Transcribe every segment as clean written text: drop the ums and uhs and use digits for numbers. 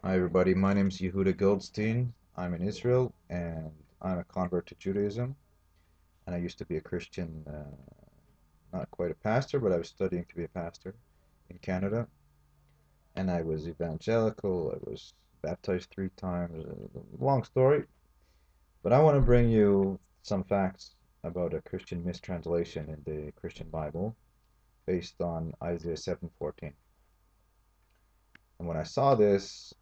Hi everybody, my name is Yehuda Goldstein. I'm in Israel and I'm a convert to Judaism. And I used to be a Christian, not quite a pastor, but I was studying to be a pastor in Canada. And I was evangelical, I was baptized 3 times. Long story, but I want to bring you some facts about a Christian mistranslation in the Christian Bible based on Isaiah 7:14. And when I saw this,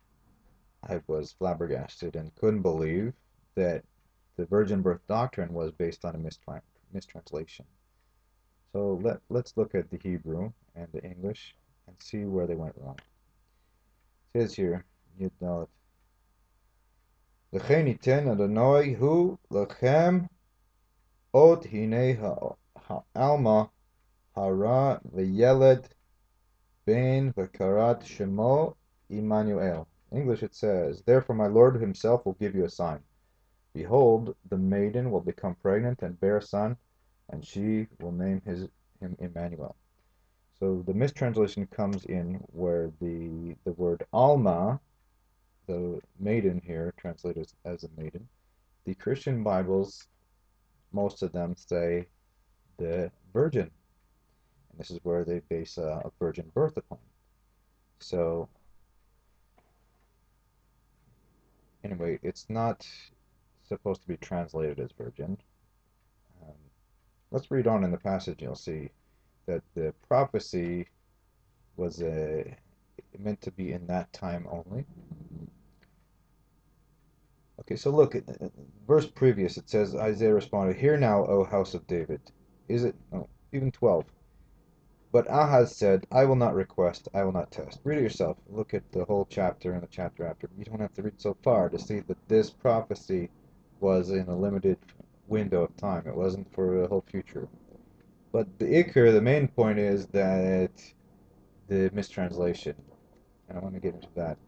I was flabbergasted and couldn't believe that the virgin birth doctrine was based on a mistranslation. So let's look at the Hebrew and the English and see where they went wrong. It says here, Yud L'chein iten Adonai hu lechem od hine ha'alma hara v'yeled ben v'karat shemo Emmanuel. In English it says, therefore my Lord himself will give you a sign. Behold, the maiden will become pregnant and bear a son, and she will name him Emmanuel. So the mistranslation comes in where the word Alma, the maiden here, translated as a maiden, the Christian Bibles, most of them say the virgin. And this is where they base a virgin birth upon. So anyway, it's not supposed to be translated as virgin. Um, let's read on in the passage, you'll see that the prophecy was meant to be in that time only. Okay, so look, verse previous, it says, Isaiah responded, hear now, O house of David. Is it, no, even 12. But Ahaz said, I will not request, I will not test. Read it yourself. Look at the whole chapter and the chapter after. You don't have to read so far to see that this prophecy was in a limited window of time. It wasn't for the whole future. But the Iker, the main point is that the mistranslation, and I want to get into that.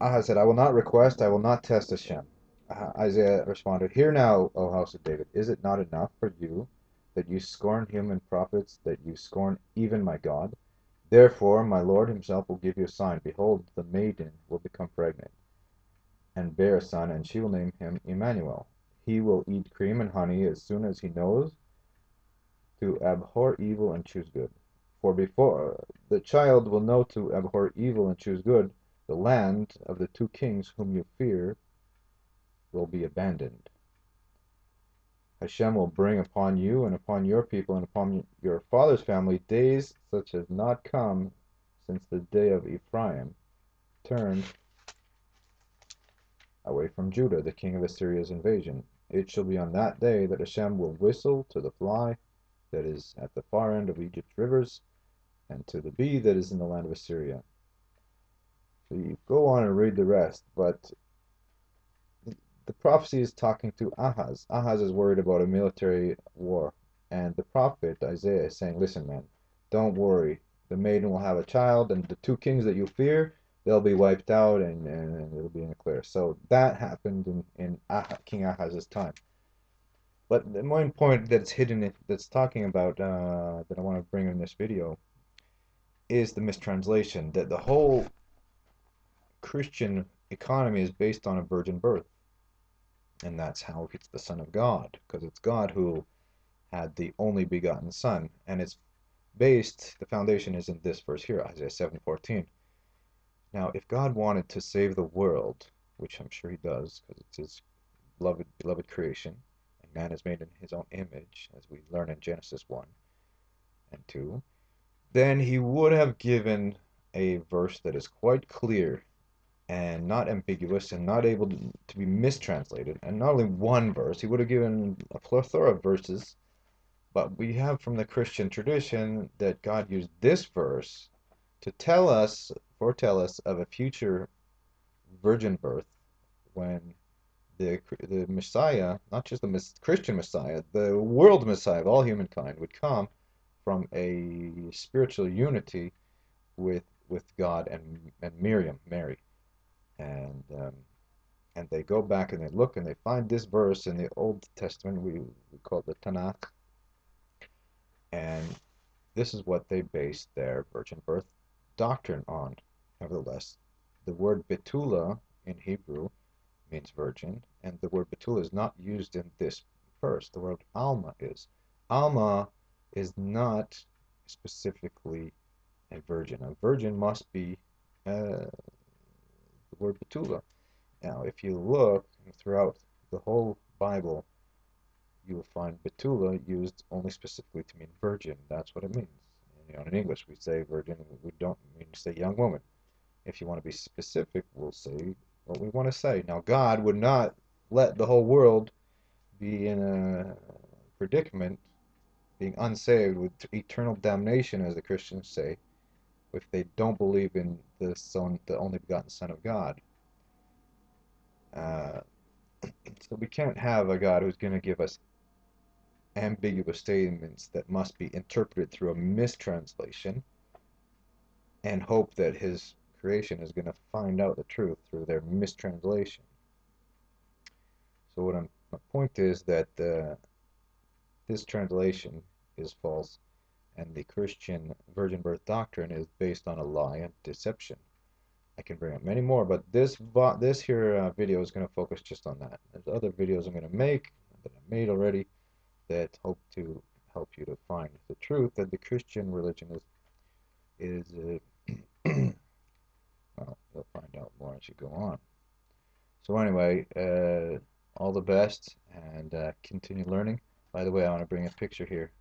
Ahaz said, I will not request, I will not test Hashem. Isaiah responded, hear now, O house of David, is it not enough for you that you scorn human prophets, that you scorn even my God? Therefore my Lord himself will give you a sign. Behold, the maiden will become pregnant and bear a son, and she will name him Emmanuel. He will eat cream and honey as soon as he knows to abhor evil and choose good. For before the child will know to abhor evil and choose good, the land of the 2 kings whom you fear will be abandoned. Hashem will bring upon you and upon your people and upon your father's family days such as not come since the day of Ephraim turned away from Judah, the king of Assyria's invasion. It shall be on that day that Hashem will whistle to the fly that is at the far end of Egypt's rivers, and to the bee that is in the land of Assyria. So you go on and read the rest, but the prophecy is talking to Ahaz. Ahaz is worried about a military war, and the prophet Isaiah is saying, listen, man, don't worry. The maiden will have a child, and the 2 kings that you fear, they'll be wiped out, and it'll be in the clear. So that happened in King Ahaz's time. But the main point that's hidden, that's talking about, that I want to bring in this video, is the mistranslation, that the whole Christian economy is based on a virgin birth. And that's how it's the Son of God, because it's God who had the only begotten Son. And it's based, the foundation is in this verse here, Isaiah 7:14. Now, if God wanted to save the world, which I'm sure he does, because it's his beloved creation, and man is made in his own image, as we learn in Genesis 1 and 2, then he would have given a verse that is quite clear and not ambiguous and not able to be mistranslated. And not only one verse, he would have given a plethora of verses, but we have from the Christian tradition that God used this verse to foretell us of a future virgin birth when the Messiah, not just the Christian Messiah, the world Messiah of all humankind would come from a spiritual unity with God and Mary. And they go back and they look and they find this verse in the Old Testament, we call it the Tanakh, and this is what they based their virgin birth doctrine on. Nevertheless, the word Bethulah in Hebrew means virgin, and the word Bethulah is not used in this verse. The word ALMA is. ALMA is not specifically a virgin. A virgin must be the word Bethulah. Now, if you look throughout the whole Bible, you will find Bethulah used only specifically to mean virgin. That's what it means. You know, in English, we say virgin. We don't mean to say young woman. If you want to be specific, we'll say what we want to say. Now, God would not let the whole world be in a predicament, being unsaved with eternal damnation, as the Christians say, if they don't believe in the Son, the only begotten Son of God. So we can't have a God who's going to give us ambiguous statements that must be interpreted through a mistranslation and hope that his creation is going to find out the truth through their mistranslation. So my point is that this translation is false, and the Christian virgin birth doctrine is based on a lie and deception. I can bring up many more, but this here video is going to focus just on that. There's other videos I'm going to make that I made already that hope to help you to find the truth that the Christian religion is well, you'll find out more as you go on. So anyway, all the best and continue learning. By the way, I want to bring a picture here.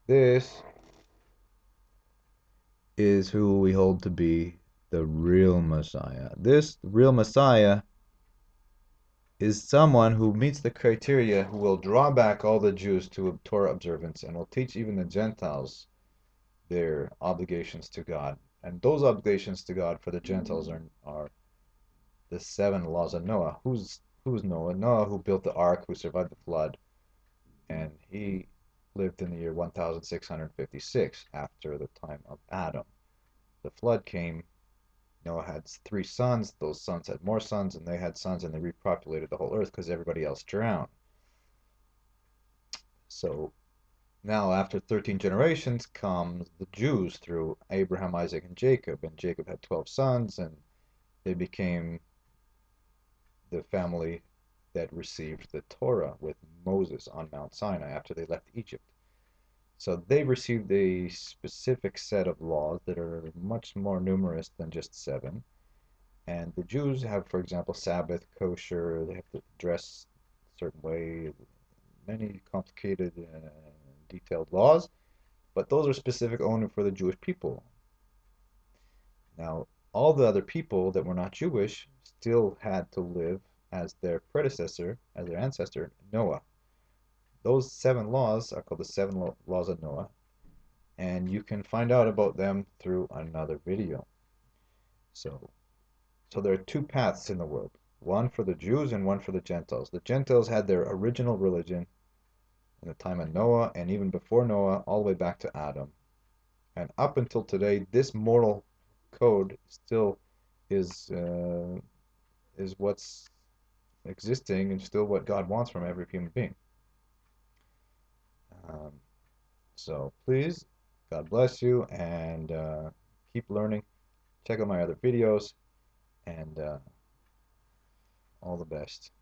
This is who we hold to be the real Messiah. This real Messiah is someone who meets the criteria, who will draw back all the Jews to Torah observance and will teach even the Gentiles their obligations to God. And those obligations to God for the Gentiles are the 7 laws of Noah. Who's Noah? Noah, who built the ark, who survived the flood, and he lived in the year 1656 after the time of Adam. The flood came. Noah had 3 sons. Those sons had more sons, and they had sons, and they repopulated the whole earth because everybody else drowned. So now, after 13 generations, comes the Jews through Abraham, Isaac, and Jacob. And Jacob had 12 sons, and they became the family that received the Torah with Moses on Mount Sinai after they left Egypt. So they received a specific set of laws that are much more numerous than just 7. And the Jews have, for example, Sabbath, kosher, they have to dress a certain way, many complicated detailed laws, but those are specific only for the Jewish people. Now, all the other people that were not Jewish still had to live as their predecessor, as their ancestor, Noah. Those 7 laws are called the 7 laws of Noah, and you can find out about them through another video. So there are 2 paths in the world, one for the Jews and one for the Gentiles. The Gentiles had their original religion in the time of Noah, and even before Noah, all the way back to Adam. And up until today, this moral code still is what's existing and still what God wants from every human being. So please, God bless you, and keep learning. Check out my other videos, and all the best.